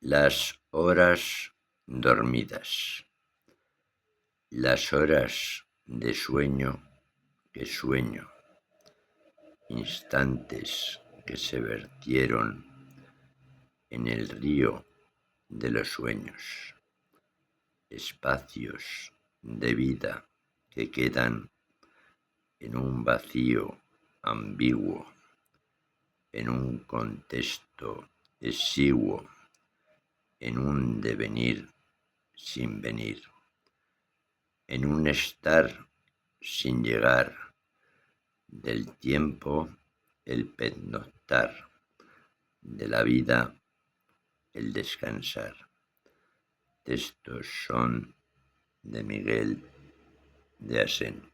Las horas dormidas. Las horas de sueño que sueño, instantes que se vertieron en el río de los sueños, espacios de vida que quedan en un vacío ambiguo, en un contexto exiguo, en un devenir sin venir, en un estar sin llegar, del tiempo el pernoctar, de la vida el descansar. Textos son de Miguel de Asén.